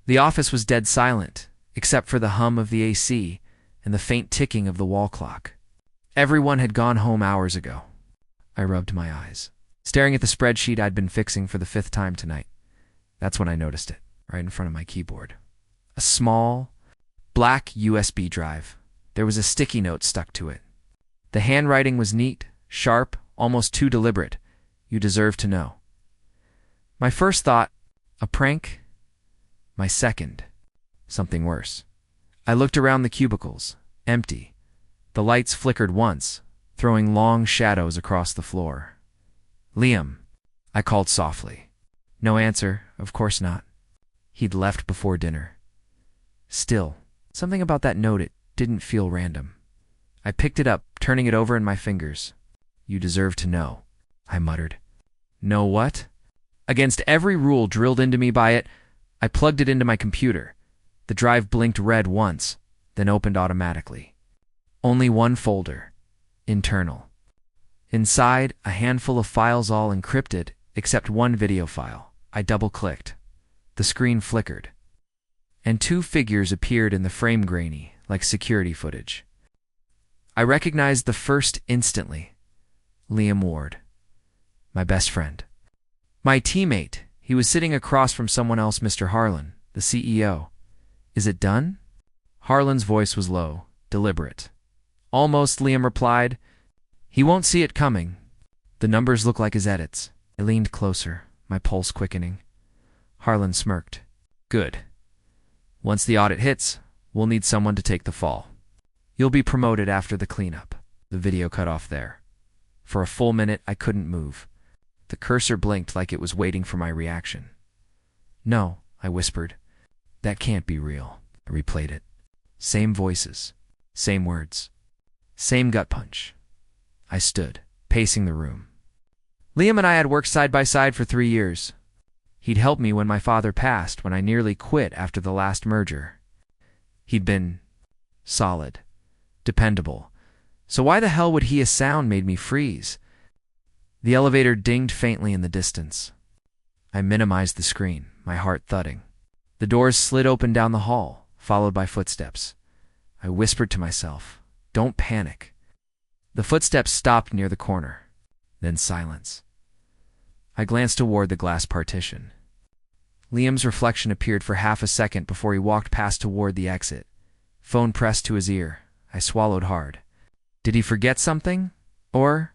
The office was dead silent, except for the hum of the AC and the faint ticking of the wall clock. Everyone had gone home hours ago. I rubbed my eyes, staring at the spreadsheet I'd been fixing for the 5th time tonight. That's when I noticed it, right in front of my keyboard. A small, black USB drive. There was a sticky note stuck to it. The handwriting was neat, sharp, almost too deliberate. You deserve to know. My first thought, a prank? My second, something worse. I looked around the cubicles, empty. The lights flickered once, throwing long shadows across the floor. "Liam," I called softly. No answer, of course not. He'd left before dinner. Still, something about that note, it didn't feel random. I picked it up, turning it over in my fingers. "You deserve to know," I muttered. Know what? Against every rule drilled into me by it, I plugged it into my computer. The drive blinked red once, then opened automatically. Only one folder. Internal. Inside, a handful of files all encrypted, except one video file. I double-clicked. The screen flickered, and 2 figures appeared in the frame grainy, like security footage. I recognized the first instantly. Liam Ward. My best friend. My teammate. He was sitting across from someone else, Mr. Harlan, the CEO. "Is it done?" Harlan's voice was low, deliberate. "Almost," Liam replied. "He won't see it coming. The numbers look like his edits." I leaned closer, my pulse quickening. Harlan smirked. "Good. Once the audit hits, we'll need someone to take the fall. You'll be promoted after the cleanup." The video cut off there. For a full minute, I couldn't move. The cursor blinked like it was waiting for my reaction. "No," I whispered. "That can't be real." I replayed it. Same voices, same words, same gut punch. I stood, pacing the room. Liam and I had worked side by side for 3 years. He'd helped me when my father passed, when I nearly quit after the last merger. He'd been solid, dependable. So why the hell would he? A sound made me freeze. The elevator dinged faintly in the distance. I minimized the screen, my heart thudding. The doors slid open down the hall, followed by footsteps. I whispered to myself, "Don't panic." The footsteps stopped near the corner, then silence. I glanced toward the glass partition. Liam's reflection appeared for half a second before he walked past toward the exit. Phone pressed to his ear. I swallowed hard. Did he forget something? Or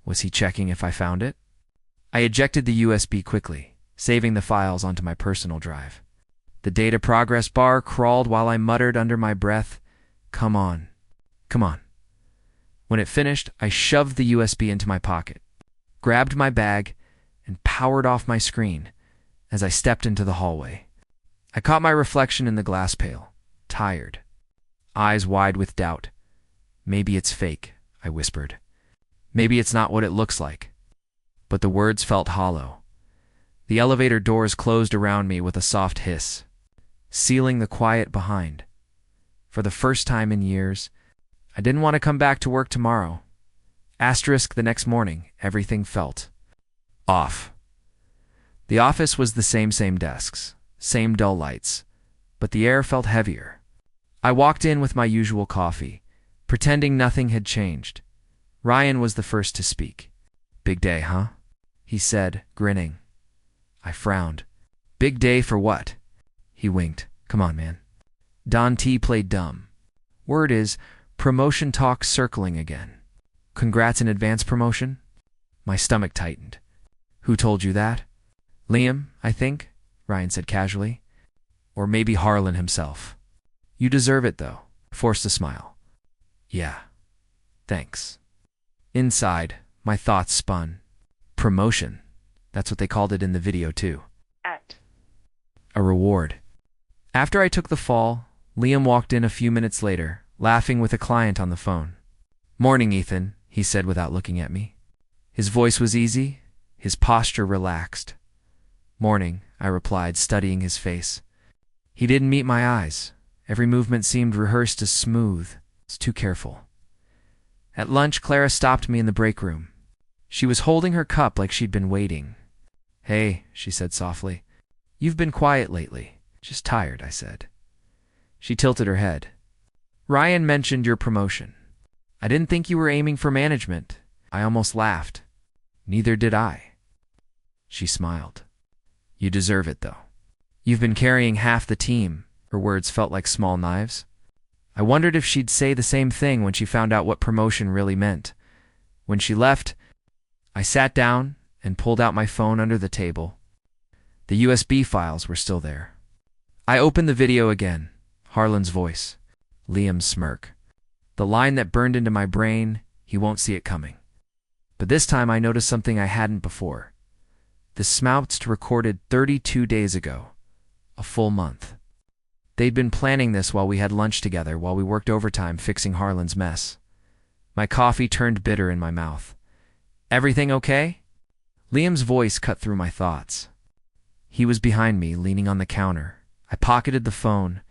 was he checking if I found it? I ejected the USB quickly, saving the files onto my personal drive. The data progress bar crawled while I muttered under my breath, "Come on, come on." When it finished, I shoved the USB into my pocket, grabbed my bag, and powered off my screen as I stepped into the hallway. I caught my reflection in the glass pail, tired, eyes wide with doubt. "Maybe it's fake," I whispered. "Maybe it's not what it looks like." But the words felt hollow. The elevator doors closed around me with a soft hiss, sealing the quiet behind. For the first time in years, I didn't want to come back to work tomorrow. Asterisk the next morning, everything felt off. The office was the same desks, same dull lights, but the air felt heavier. I walked in with my usual coffee, pretending nothing had changed. Ryan was the first to speak. "Big day, huh?" he said, grinning. I frowned. "Big day for what?" He winked. "Come on, man." Don T played dumb. Word is, promotion talk circling again. "Congrats in advance promotion?" My stomach tightened. "Who told you that?" "Liam, I think," Ryan said casually. "Or maybe Harlan himself." "You deserve it, though." Forced a smile. "Yeah. Thanks." Inside, my thoughts spun. Promotion. That's what they called it in the video, too. A reward. After I took the fall, Liam walked in a few minutes later, laughing with a client on the phone. "Morning, Ethan," he said without looking at me. His voice was easy, his posture relaxed. "Morning," I replied, studying his face. He didn't meet my eyes. Every movement seemed rehearsed as smooth. I was too careful. At lunch, Clara stopped me in the break room. She was holding her cup like she'd been waiting. "Hey," she said softly. "You've been quiet lately." Just tired, I said. She tilted her head. Ryan mentioned your promotion. I didn't think you were aiming for management. I almost laughed. Neither did I. She smiled. You deserve it, though. You've been carrying half the team. Her words felt like small knives. I wondered if she'd say the same thing when she found out what promotion really meant. When she left, I sat down and pulled out my phone under the table. The USB files were still there. I opened the video again. Harlan's voice. Liam's smirk. The line that burned into my brain, he won't see it coming. But this time I noticed something I hadn't before. The Smouts recorded 32 days ago. A full month. They'd been planning this while we had lunch together, while we worked overtime fixing Harlan's mess. My coffee turned bitter in my mouth. Everything okay? Liam's voice cut through my thoughts. He was behind me, leaning on the counter. I pocketed the phone.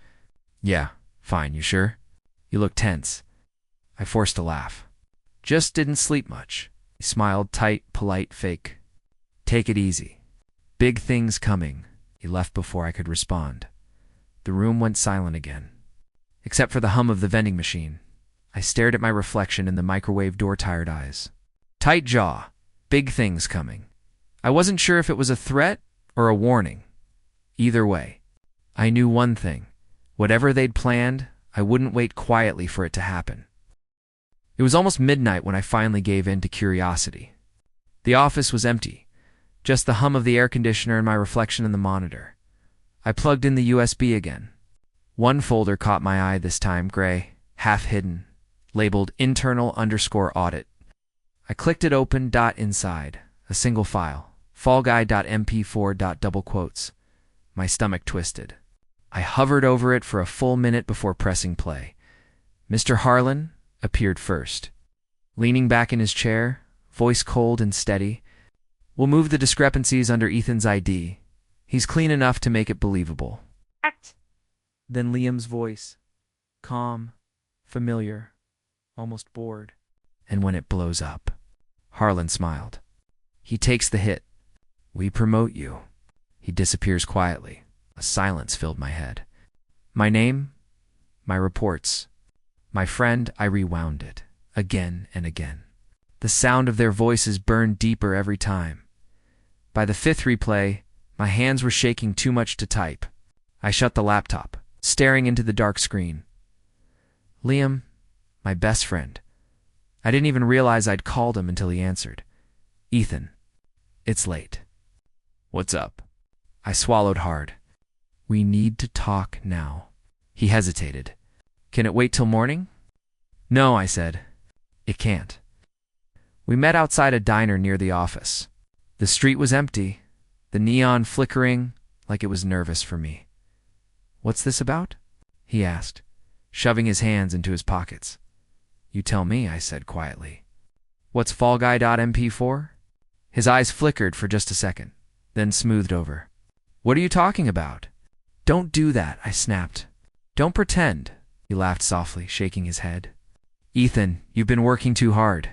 Yeah, fine, you sure? You look tense. I forced a laugh. Just didn't sleep much. He smiled, tight, polite, fake. Take it easy. Big things coming. He left before I could respond. The room went silent again. Except for the hum of the vending machine. I stared at my reflection in the microwave door-tired eyes. Tight jaw. Big things coming. I wasn't sure if it was a threat or a warning. Either way, I knew one thing. Whatever they'd planned, I wouldn't wait quietly for it to happen. It was almost midnight when I finally gave in to curiosity. The office was empty. Just the hum of the air conditioner and my reflection in the monitor. I plugged in the USB again. One folder caught my eye this time, gray, half hidden, labeled internal_audit. I clicked it open. Inside, a single file, fallguy.mp4. My stomach twisted. I hovered over it for a full minute before pressing play. Mr. Harlan appeared first. Leaning back in his chair, voice cold and steady. We'll move the discrepancies under Ethan's ID. He's clean enough to make it believable. Then Liam's voice. Calm, familiar, almost bored. And when it blows up. Harlan smiled. He takes the hit. We promote you. He disappears quietly. A silence filled my head. My name? My reports. My friend, I rewound it. Again and again. The sound of their voices burned deeper every time. By the fifth replay, my hands were shaking too much to type. I shut the laptop, staring into the dark screen. Liam, my best friend. I didn't even realize I'd called him until he answered. Ethan, it's late. What's up? I swallowed hard. We need to talk now. He hesitated. Can it wait till morning? No, I said. It can't. We met outside a diner near the office. The street was empty, the neon flickering like it was nervous for me. What's this about? He asked, shoving his hands into his pockets. You tell me, I said quietly. What's fallguy.mp4? His eyes flickered for just a second, then smoothed over. What are you talking about? Don't do that, I snapped. Don't pretend, he laughed softly, shaking his head. Ethan, you've been working too hard.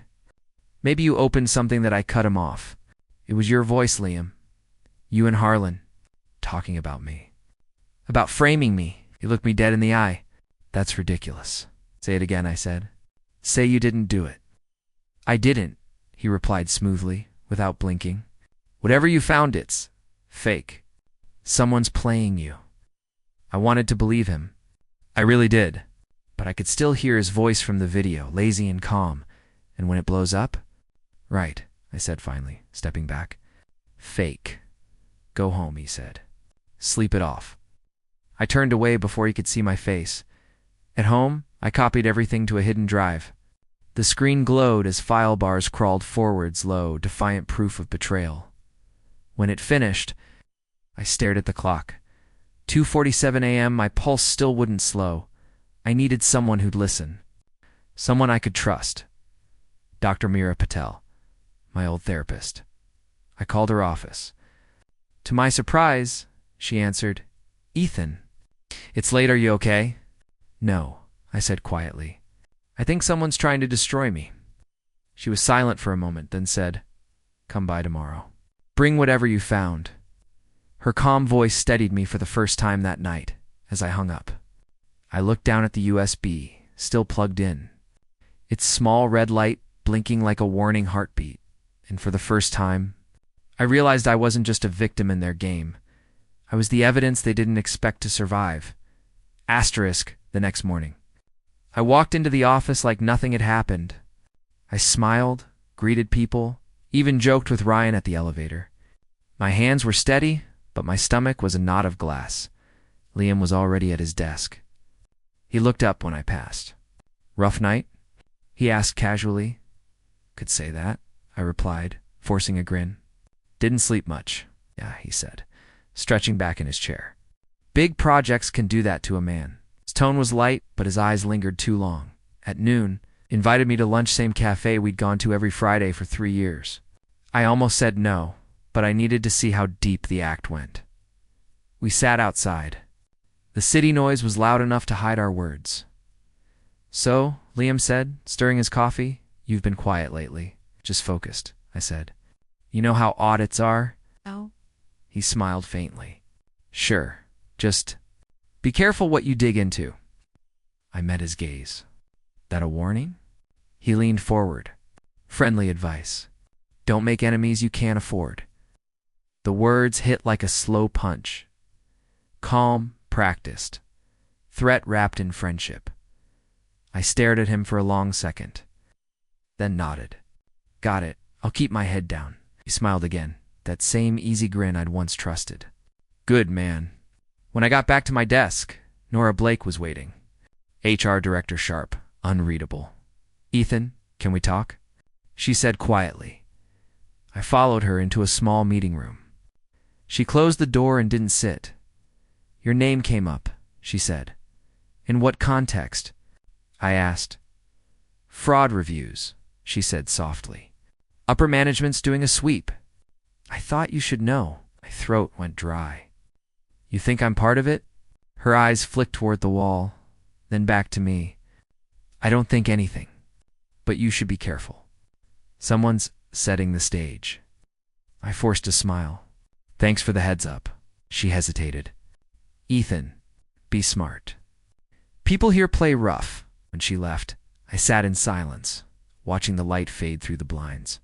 Maybe you opened something that I cut him off. It was your voice, Liam. You and Harlan, talking about me. About framing me. He looked me dead in the eye. That's ridiculous. Say it again, I said. Say you didn't do it. I didn't, he replied smoothly, without blinking. Whatever you found, it's fake. Someone's playing you. I wanted to believe him. I really did. But I could still hear his voice from the video, lazy and calm. And when it blows up? Right, I said finally, stepping back. Fake. Go home, he said. Sleep it off. I turned away before he could see my face. At home, I copied everything to a hidden drive. The screen glowed as file bars crawled forwards low, defiant proof of betrayal. When it finished, I stared at the clock. 2:47 a.m., my pulse still wouldn't slow. I needed someone who'd listen. Someone I could trust. Dr. Meera Patel, my old therapist. I called her office. To my surprise, she answered, Ethan. It's late, are you okay? No, I said quietly. I think someone's trying to destroy me. She was silent for a moment, then said, Come by tomorrow. Bring whatever you found. Her calm voice steadied me for the first time that night as I hung up. I looked down at the USB, still plugged in, its small red light blinking like a warning heartbeat, and for the first time, I realized I wasn't just a victim in their game. I was the evidence they didn't expect to survive. Asterisk the next morning. I walked into the office like nothing had happened. I smiled, greeted people, even joked with Ryan at the elevator. My hands were steady, but my stomach was a knot of glass. Liam was already at his desk. He looked up when I passed. "Rough night?" he asked casually. "Could say that," I replied, forcing a grin. "Didn't sleep much." "Yeah," he said, stretching back in his chair. Big projects can do that to a man. His tone was light, but his eyes lingered too long. At noon, invited me to lunch, same cafe we'd gone to every Friday for 3 years. I almost said no, but I needed to see how deep the act went. We sat outside. The city noise was loud enough to hide our words. "So," Liam said, stirring his coffee, "you've been quiet lately." "Just focused," I said. "You know how audits are?" Oh. He smiled faintly. "Sure. Just be careful what you dig into." I met his gaze. "That a warning?" He leaned forward. "Friendly advice. Don't make enemies you can't afford." The words hit like a slow punch. Calm, practiced. Threat wrapped in friendship. I stared at him for a long second, then nodded. "Got it. I'll keep my head down." He smiled again, that same easy grin I'd once trusted. "Good man." When I got back to my desk, Nora Blake was waiting. HR Director Sharp, unreadable. "Ethan, can we talk?" she said quietly. I followed her into a small meeting room. She closed the door and didn't sit. "Your name came up," she said. "In what context?" I asked. "Fraud reviews," she said softly. "Upper management's doing a sweep." "I thought you should know." My throat went dry. "You think I'm part of it?" Her eyes flicked toward the wall, then back to me. "I don't think anything, but you should be careful. Someone's setting the stage." I forced a smile. "Thanks for the heads up." She hesitated. "Ethan, be smart. People here play rough." When she left, I sat in silence, watching the light fade through the blinds.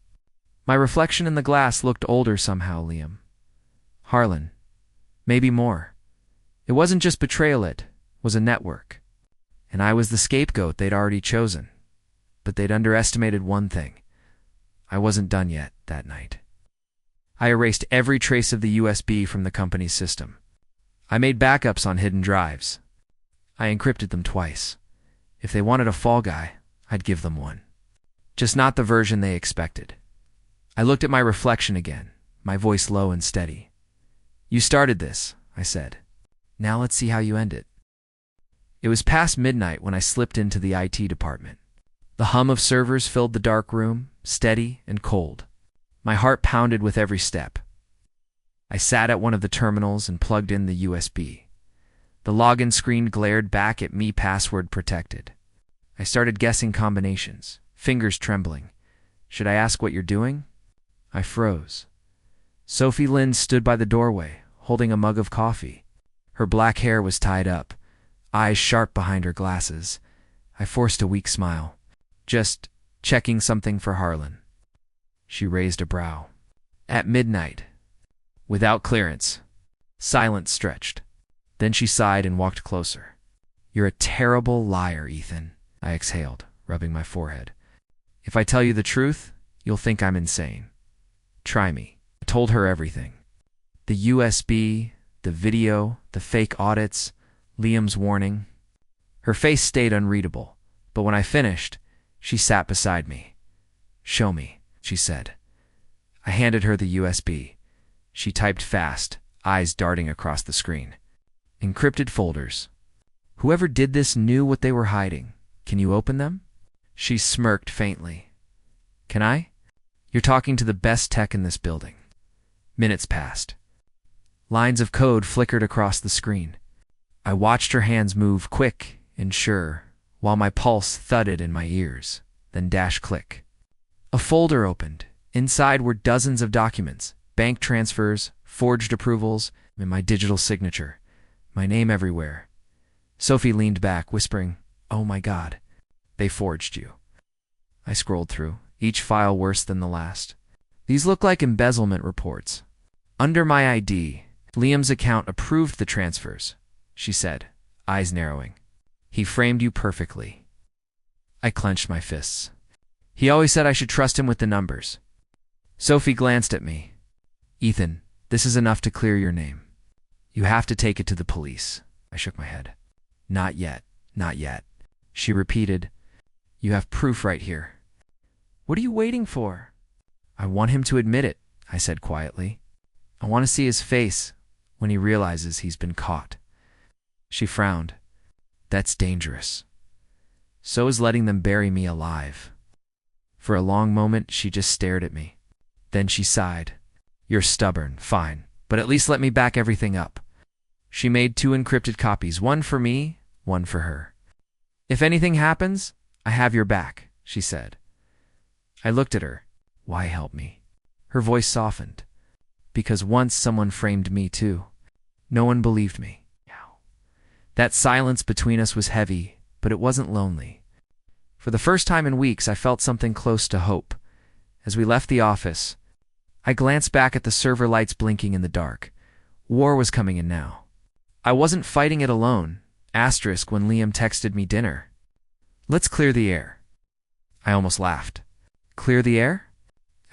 My reflection in the glass looked older somehow, Liam. Harlan. Maybe more. It wasn't just betrayal, it was a network. And I was the scapegoat they'd already chosen. But they'd underestimated one thing. I wasn't done yet that night. I erased every trace of the USB from the company's system. I made backups on hidden drives. I encrypted them twice. If they wanted a fall guy, I'd give them one. Just not the version they expected. I looked at my reflection again, my voice low and steady. "You started this," I said. "Now let's see how you end it." It was past midnight when I slipped into the IT department. The hum of servers filled the dark room, steady and cold. My heart pounded with every step. I sat at one of the terminals and plugged in the USB. The login screen glared back at me, password protected. I started guessing combinations, fingers trembling. Should I ask what you're doing? I froze. Sophie Lynn stood by the doorway, holding a mug of coffee. Her black hair was tied up, eyes sharp behind her glasses. I forced a weak smile. "Just checking something for Harlan." She raised a brow. "At midnight. Without clearance." Silence stretched. Then she sighed and walked closer. "You're a terrible liar, Ethan," I exhaled, rubbing my forehead. "If I tell you the truth, you'll think I'm insane. Try me." I told her everything. The USB, the video, the fake audits, Liam's warning. Her face stayed unreadable, but when I finished, she sat beside me. "Show me," she said. I handed her the USB. She typed fast, eyes darting across the screen. "Encrypted folders. Whoever did this knew what they were hiding. Can you open them?" She smirked faintly. "Can I? You're talking to the best tech in this building." Minutes passed. Lines of code flickered across the screen. I watched her hands move, quick and sure, while my pulse thudded in my ears, then dash click. A folder opened. Inside were dozens of documents, bank transfers, forged approvals, in my digital signature, my name everywhere. Sophie leaned back, whispering, "Oh my God, they forged you." I scrolled through, each file worse than the last. "These look like embezzlement reports. Under my ID, Liam's account approved the transfers," she said, eyes narrowing. "He framed you perfectly." I clenched my fists. "He always said I should trust him with the numbers." Sophie glanced at me. "Ethan, this is enough to clear your name. You have to take it to the police." I shook my head. "Not yet, not yet," she repeated. "You have proof right here." "What are you waiting for?" "I want him to admit it," I said quietly. "I want to see his face when he realizes he's been caught." She frowned. "That's dangerous. So is letting them bury me alive." For a long moment, she just stared at me. Then she sighed. "You're stubborn, fine, but at least let me back everything up." She made 2 encrypted copies, one for me, one for her. "If anything happens, I have your back," she said. I looked at her. "Why help me?" Her voice softened. "Because once someone framed me too. No one believed me." That silence between us was heavy, but it wasn't lonely. For the first time in weeks, I felt something close to hope. As we left the office, I glanced back at the server lights blinking in the dark. War was coming in now. I wasn't fighting it alone. Asterisk when Liam texted me dinner. "Let's clear the air." I almost laughed. Clear the air?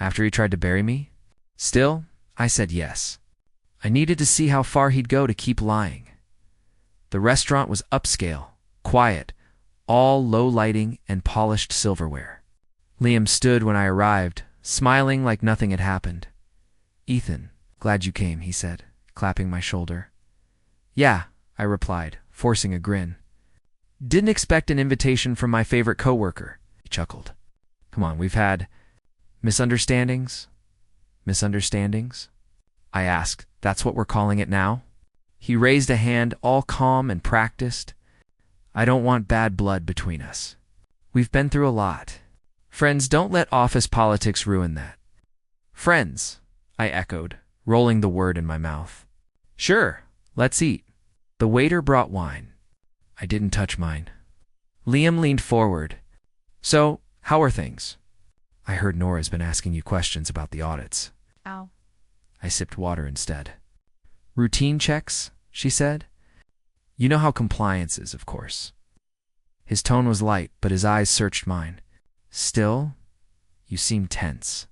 After he tried to bury me? Still, I said yes. I needed to see how far he'd go to keep lying. The restaurant was upscale, quiet, all low lighting and polished silverware. Liam stood when I arrived, smiling like nothing had happened. "Ethan, glad you came," he said, clapping my shoulder. "Yeah," I replied, forcing a grin. "Didn't expect an invitation from my favorite coworker," he chuckled. "Come on, we've had misunderstandings?" "Misunderstandings?" I asked. "That's what we're calling it now?" He raised a hand, all calm and practiced. "I don't want bad blood between us. We've been through a lot. Friends, don't let office politics ruin that." "Friends," I echoed, rolling the word in my mouth. "Sure, let's eat." The waiter brought wine. I didn't touch mine. Liam leaned forward. "So, how are things?" "I heard Nora's been asking you questions about the audits." Ow. I sipped water instead. "Routine checks," she said. "You know how compliance is, of course." His tone was light, but his eyes searched mine. "Still, you seem tense.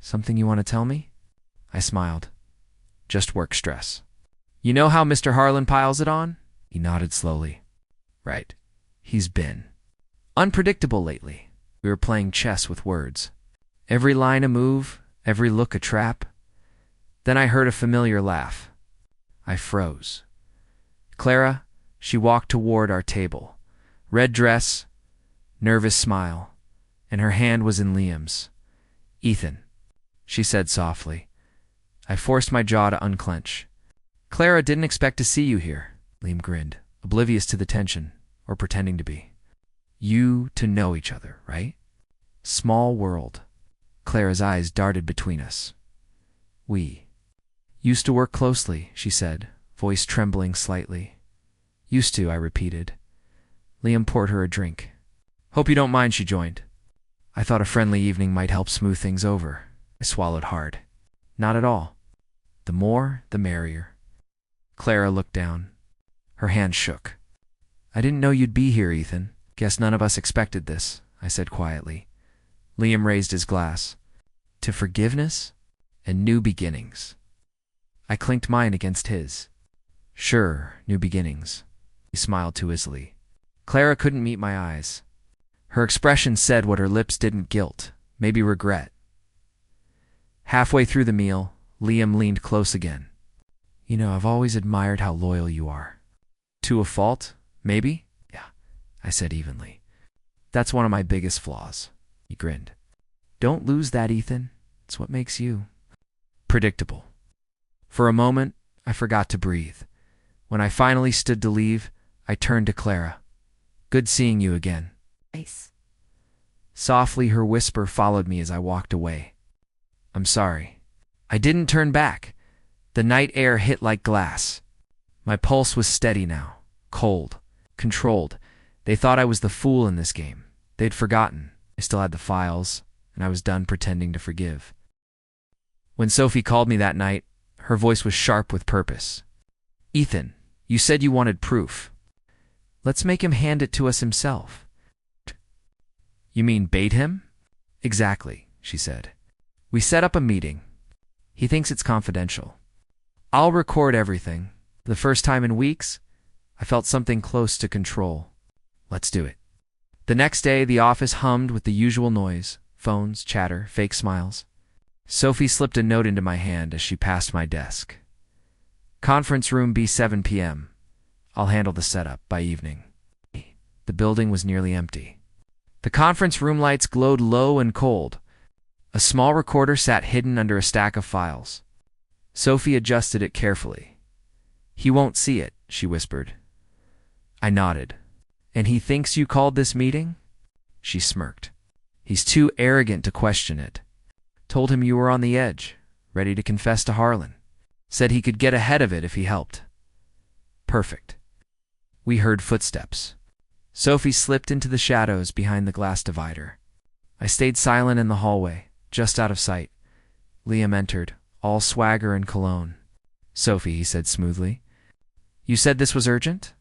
Something you want to tell me?" I smiled. "Just work stress." "You know how Mr. Harlan piles it on?" He nodded slowly. "Right. He's been unpredictable lately." We were playing chess with words. Every line a move, every look a trap. Then I heard a familiar laugh. I froze. Clara, she walked toward our table. Red dress, nervous smile, and her hand was in Liam's. "Ethan," she said softly. I forced my jaw to unclench. "Clara didn't expect to see you here," Liam grinned, oblivious to the tension, or pretending to be. "You to know each other, right? Small world." Clara's eyes darted between us. "We used to work closely," she said, voice trembling slightly. "Used to," I repeated. Liam poured her a drink. "Hope you don't mind," she joined. I thought a friendly evening might help smooth things over. I swallowed hard. "Not at all. The more, the merrier." Clara looked down. Her hand shook. "I didn't know you'd be here, Ethan. Guess none of us expected this," I said quietly. Liam raised his glass. "To forgiveness and new beginnings." I clinked mine against his. "Sure, new beginnings." He smiled too easily. Clara couldn't meet my eyes. Her expression said what her lips didn't: guilt, maybe regret. Halfway through the meal, Liam leaned close again. "You know, I've always admired how loyal you are." "To a fault, maybe?" "Yeah," I said evenly. "That's one of my biggest flaws." He grinned. "Don't lose that, Ethan. It's what makes you predictable." For a moment, I forgot to breathe. When I finally stood to leave, I turned to Clara. "Good seeing you again." Nice. Softly, her whisper followed me as I walked away. "I'm sorry." I didn't turn back. The night air hit like glass. My pulse was steady now, cold, controlled. They thought I was the fool in this game. They'd forgotten. I still had the files, and I was done pretending to forgive. When Sophie called me that night, her voice was sharp with purpose. "Ethan, you said you wanted proof. Let's make him hand it to us himself." "You mean bait him?" "Exactly," she said. "We set up a meeting. He thinks it's confidential. I'll record everything. The first time in weeks, I felt something close to control. Let's do it." The next day, the office hummed with the usual noise: phones, chatter, fake smiles. Sophie slipped a note into my hand as she passed my desk. "Conference room B, 7 p.m. I'll handle the setup by evening." The building was nearly empty. The conference room lights glowed low and cold. A small recorder sat hidden under a stack of files. Sophie adjusted it carefully. "He won't see it," she whispered. I nodded. "And he thinks you called this meeting?" She smirked. "He's too arrogant to question it. Told him you were on the edge, ready to confess to Harlan. Said he could get ahead of it if he helped." "Perfect." We heard footsteps. Sophie slipped into the shadows behind the glass divider. I stayed silent in the hallway, just out of sight. Liam entered, all swagger and cologne. "Sophie," he said smoothly. "You said this was urgent?"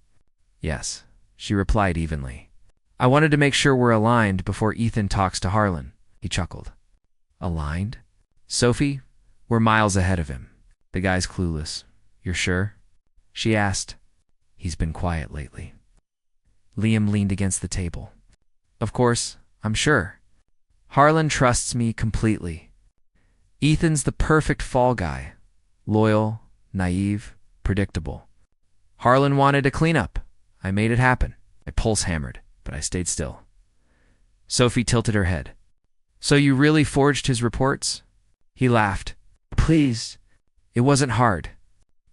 "Yes," she replied evenly. "I wanted to make sure we're aligned before Ethan talks to Harlan." He chuckled. "Aligned?" "Sophie, we're miles ahead of him. The guy's clueless." "You're sure?" she asked. "He's been quiet lately." Liam leaned against the table. "Of course, I'm sure. Harlan trusts me completely. Ethan's the perfect fall guy. Loyal, naive, predictable. Harlan wanted a cleanup. I made it happen." My pulse hammered, but I stayed still. Sophie tilted her head. "So you really forged his reports?" He laughed. "Please. It wasn't hard.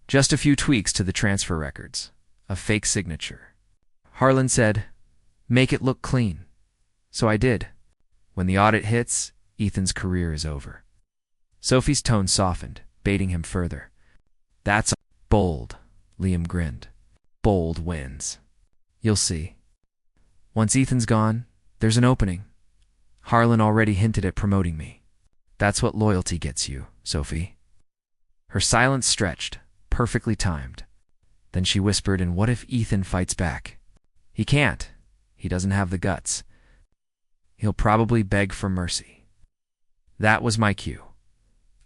Just a few tweaks to the transfer records. A fake signature. Harlan said, 'Make it look clean.' So I did. When the audit hits, Ethan's career is over." Sophie's tone softened, baiting him further. "That's bold," Liam grinned. "Bold wins. You'll see. Once Ethan's gone, there's an opening. Harlan already hinted at promoting me. That's what loyalty gets you, Sophie." Her silence stretched, perfectly timed. Then she whispered, "And what if Ethan fights back?" "He can't. He doesn't have the guts. He'll probably beg for mercy." That was my cue.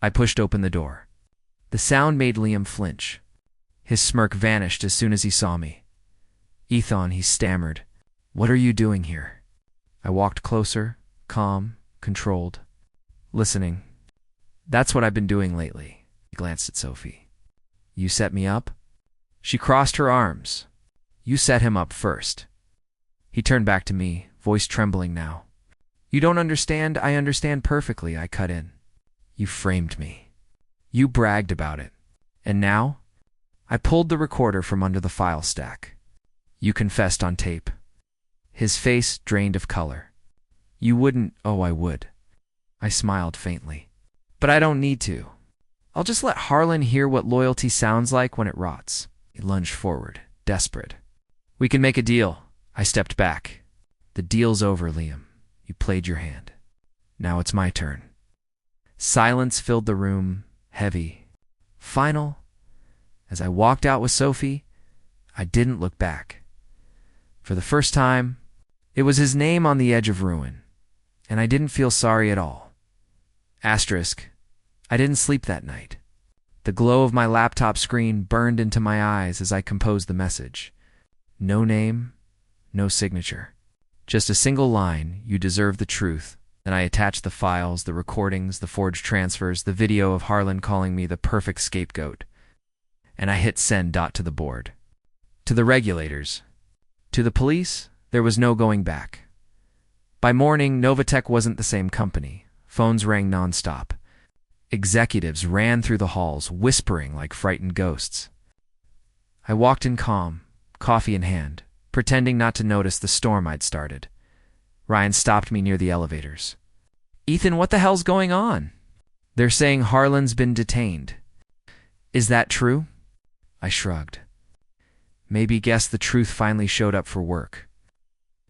I pushed open the door. The sound made Liam flinch. His smirk vanished as soon as he saw me. "Ethan," he stammered, "what are you doing here?" I walked closer, calm, controlled, listening. "That's what I've been doing lately." He glanced at Sophie. "You set me up?" She crossed her arms. "You set him up first." He turned back to me, voice trembling now. "You don't understand. I understand perfectly," I cut in. "You framed me. You bragged about it. And now?" I pulled the recorder from under the file stack. "You confessed on tape." His face drained of color. "You wouldn't." "Oh, I would." I smiled faintly. "But I don't need to. I'll just let Harlan hear what loyalty sounds like when it rots." He lunged forward, desperate. "We can make a deal." I stepped back. "The deal's over, Liam. You played your hand. Now it's my turn." Silence filled the room, heavy, final. As I walked out with Sophie, I didn't look back. For the first time, it was his name on the edge of ruin, and I didn't feel sorry at all. Asterisk, I didn't sleep that night. The glow of my laptop screen burned into my eyes as I composed the message. No name, no signature. Just a single line: "You deserve the truth." Then I attached the files, the recordings, the forged transfers, the video of Harlan calling me the perfect scapegoat. And I hit send. To the board. To the regulators. To the police, there was no going back. By morning, Novatech wasn't the same company. Phones rang nonstop. Executives ran through the halls, whispering like frightened ghosts. I walked in calm, coffee in hand, pretending not to notice the storm I'd started. Ryan stopped me near the elevators. "Ethan, what the hell's going on?" "They're saying Harlan's been detained." Is that true? I shrugged. Maybe guess the truth finally showed up for work.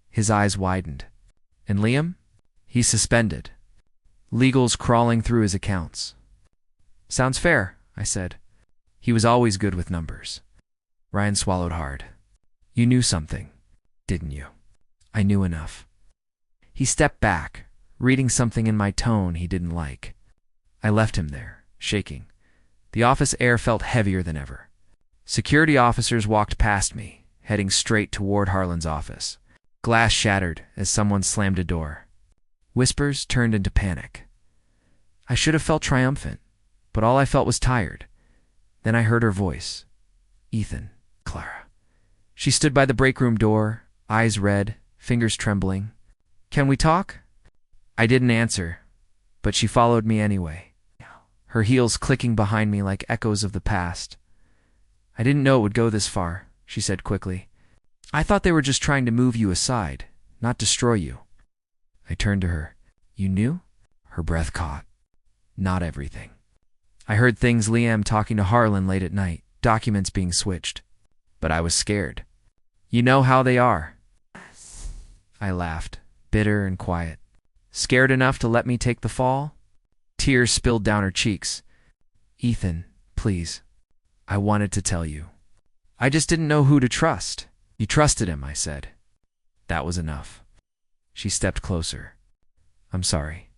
His eyes widened. And Liam? He's suspended. Legal's crawling through his accounts. Sounds fair, I said. He was always good with numbers. Ryan swallowed hard. You knew something, didn't you? I knew enough. He stepped back, reading something in my tone he didn't like. I left him there, shaking. The office air felt heavier than ever. Security officers walked past me, heading straight toward Harlan's office. Glass shattered as someone slammed a door. Whispers turned into panic. I should have felt triumphant, but all I felt was tired. Then I heard her voice. Ethan, Clara. She stood by the break room door, eyes red, fingers trembling. Can we talk? I didn't answer, but she followed me anyway, her heels clicking behind me like echoes of the past. I didn't know it would go this far, she said quickly. I thought they were just trying to move you aside, not destroy you. I turned to her. You knew? Her breath caught. Not everything. I heard things Liam talking to Harlan late at night, documents being switched. But I was scared. You know how they are. I laughed, bitter and quiet. Scared enough to let me take the fall? Tears spilled down her cheeks. Ethan, please. I wanted to tell you. I just didn't know who to trust. You trusted him, I said. That was enough. She stepped closer. I'm sorry.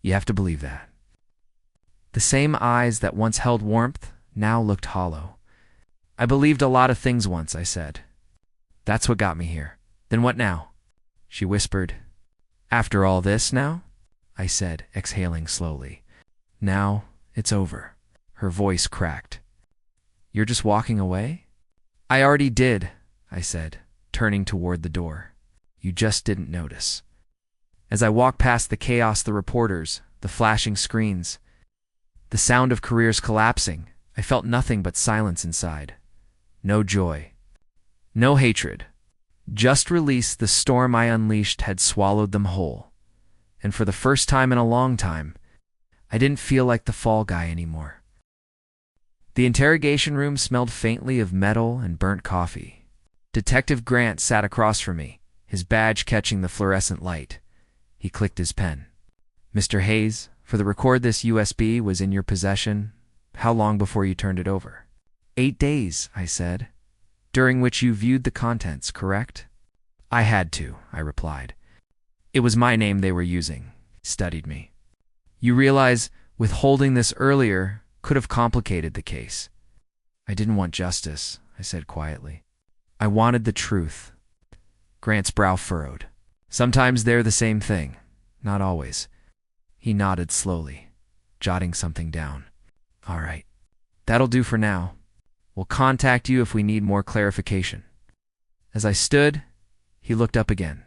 You have to believe that. The same eyes that once held warmth now looked hollow. I believed a lot of things once, I said. That's what got me here. Then what now? She whispered. After all this now? I said, exhaling slowly. Now it's over. Her voice cracked. You're just walking away? I already did, I said, turning toward the door. You just didn't notice. As I walked past the chaos, the reporters, the flashing screens, the sound of careers collapsing, I felt nothing but silence inside. No joy. No hatred. Just release. The storm I unleashed had swallowed them whole. And for the first time in a long time, I didn't feel like the fall guy anymore. The interrogation room smelled faintly of metal and burnt coffee. Detective Grant sat across from me, his badge catching the fluorescent light. He clicked his pen. Mr. Hayes, for the record, this USB was in your possession. How long before you turned it over? 8 days, I said. During which you viewed the contents, correct? I had to, I replied. It was my name they were using. He studied me. You realize withholding this earlier could have complicated the case. I didn't want justice, I said quietly. I wanted the truth. Grant's brow furrowed. Sometimes they're the same thing. Not always. He nodded slowly, jotting something down. All right. That'll do for now. We'll contact you if we need more clarification. As I stood, he looked up again.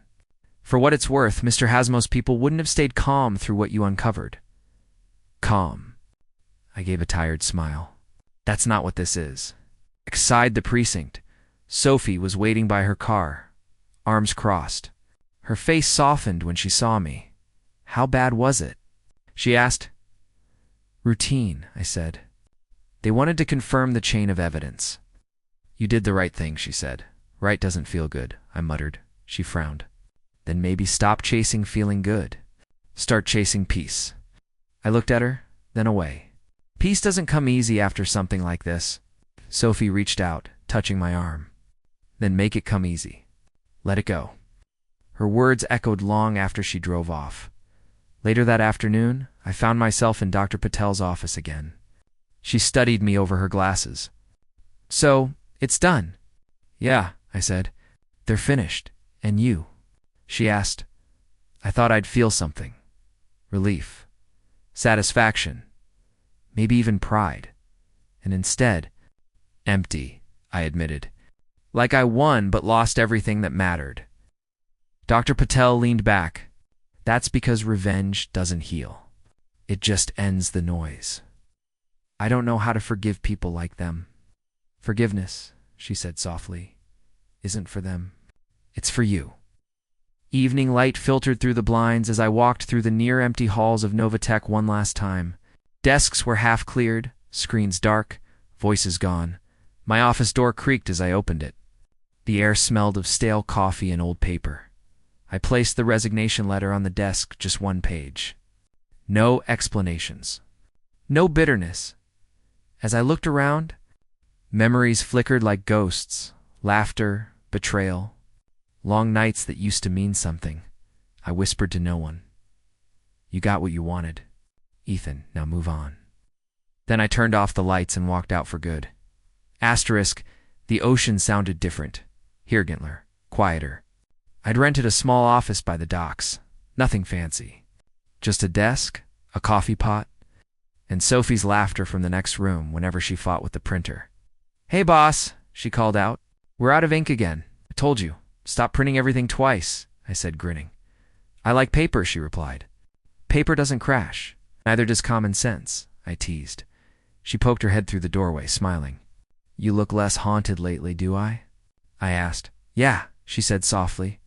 For what it's worth, Mr. Hasmo's people wouldn't have stayed calm through what you uncovered. Calm. I gave a tired smile. That's not what this is. Outside the precinct, Sophie was waiting by her car, arms crossed. Her face softened when she saw me. How bad was it? She asked. Routine, I said. They wanted to confirm the chain of evidence. You did the right thing, she said. Right doesn't feel good, I muttered. She frowned. Then maybe stop chasing feeling good. Start chasing peace. I looked at her, then away. Peace doesn't come easy after something like this. Sophie reached out, touching my arm. Then make it come easy. Let it go. Her words echoed long after she drove off. Later that afternoon, I found myself in Dr. Patel's office again. She studied me over her glasses. So, it's done. Yeah, I said. They're finished. And you? She asked. I thought I'd feel something. Relief. Satisfaction. Maybe even pride. And instead, empty, I admitted. Like I won but lost everything that mattered. Dr. Patel leaned back. That's because revenge doesn't heal. It just ends the noise. I don't know how to forgive people like them. Forgiveness, she said softly, isn't for them. It's for you. Evening light filtered through the blinds as I walked through the near-empty halls of Novatech one last time. Desks were half cleared, screens dark, Voices gone. My office door creaked as I opened it. The air smelled of stale coffee and old paper. I placed the resignation letter on the desk, just one page. No explanations. No bitterness. As I looked around, memories flickered like ghosts. Laughter, betrayal, long nights that used to mean something. I whispered to no one. You got what you wanted. Ethan, now move on. Then I turned off the lights and walked out for good. Asterisk, the ocean sounded different. Here, Gintler, quieter. I'd rented a small office by the docks. Nothing fancy. Just a desk, a coffee pot, and Sophie's laughter from the next room whenever she fought with the printer. Hey, boss, she called out. We're out of ink again. I told you. Stop printing everything twice, I said, grinning. I like paper, she replied. Paper doesn't crash. Neither does common sense, I teased. She poked her head through the doorway, smiling. You look less haunted lately, do I? I asked. Yeah, she said softly.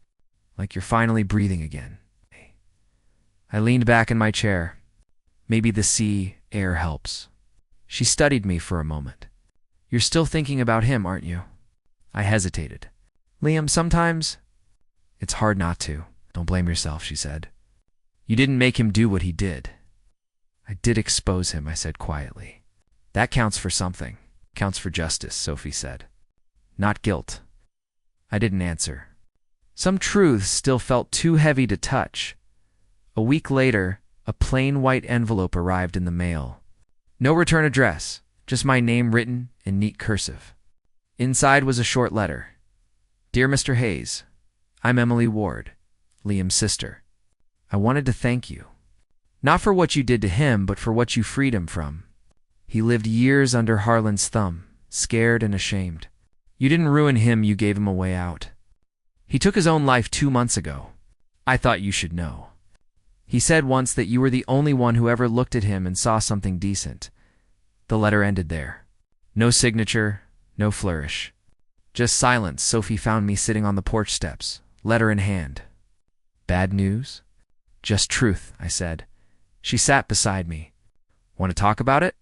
Like you're finally breathing again. I leaned back in my chair. Maybe the sea air helps. She studied me for a moment. You're still thinking about him, aren't you? I hesitated. Liam, sometimes it's hard not to. Don't blame yourself, she said. You didn't make him do what he did. I did expose him, I said quietly. That counts for something. Counts for justice, Sophie said. Not guilt. I didn't answer. Some truths still felt too heavy to touch. A week later, a plain white envelope arrived in the mail. No return address, just my name written in neat cursive. Inside was a short letter. Dear Mr. Hayes, I'm Emily Ward, Liam's sister. I wanted to thank you. Not for what you did to him, but for what you freed him from. He lived years under Harlan's thumb, scared and ashamed. You didn't ruin him, you gave him a way out. He took his own life 2 months ago. I thought you should know. He said once that you were the only one who ever looked at him and saw something decent. The letter ended there. No signature, no flourish. Just silence. Sophie found me sitting on the porch steps, letter in hand. Bad news? Just truth, I said. She sat beside me. Want to talk about it?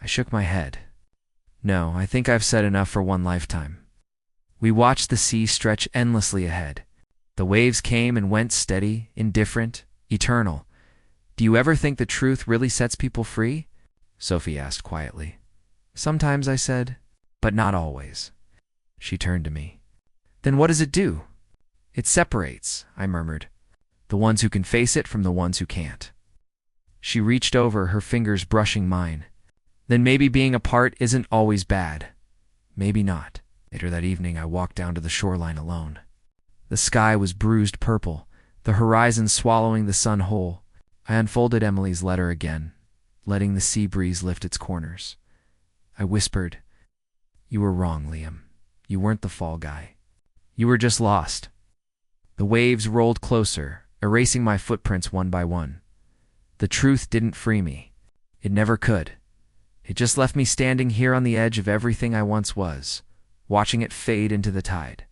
I shook my head. No, I think I've said enough for one lifetime. We watched the sea stretch endlessly ahead. The waves came and went, steady, indifferent, eternal. Do you ever think the truth really sets people free? Sophie asked quietly. Sometimes, I said, but not always. She turned to me. Then what does it do? It separates, I murmured. The ones who can face it from the ones who can't. She reached over, her fingers brushing mine. Then maybe being apart isn't always bad. Maybe not. Later that evening, I walked down to the shoreline alone. The sky was bruised purple, the horizon swallowing the sun whole. I unfolded Emily's letter again, letting the sea breeze lift its corners. I whispered, You were wrong, Liam. You weren't the fall guy. You were just lost. The waves rolled closer, erasing my footprints one by one. The truth didn't free me. It never could. It just left me standing here on the edge of everything I once was, watching it fade into the tide.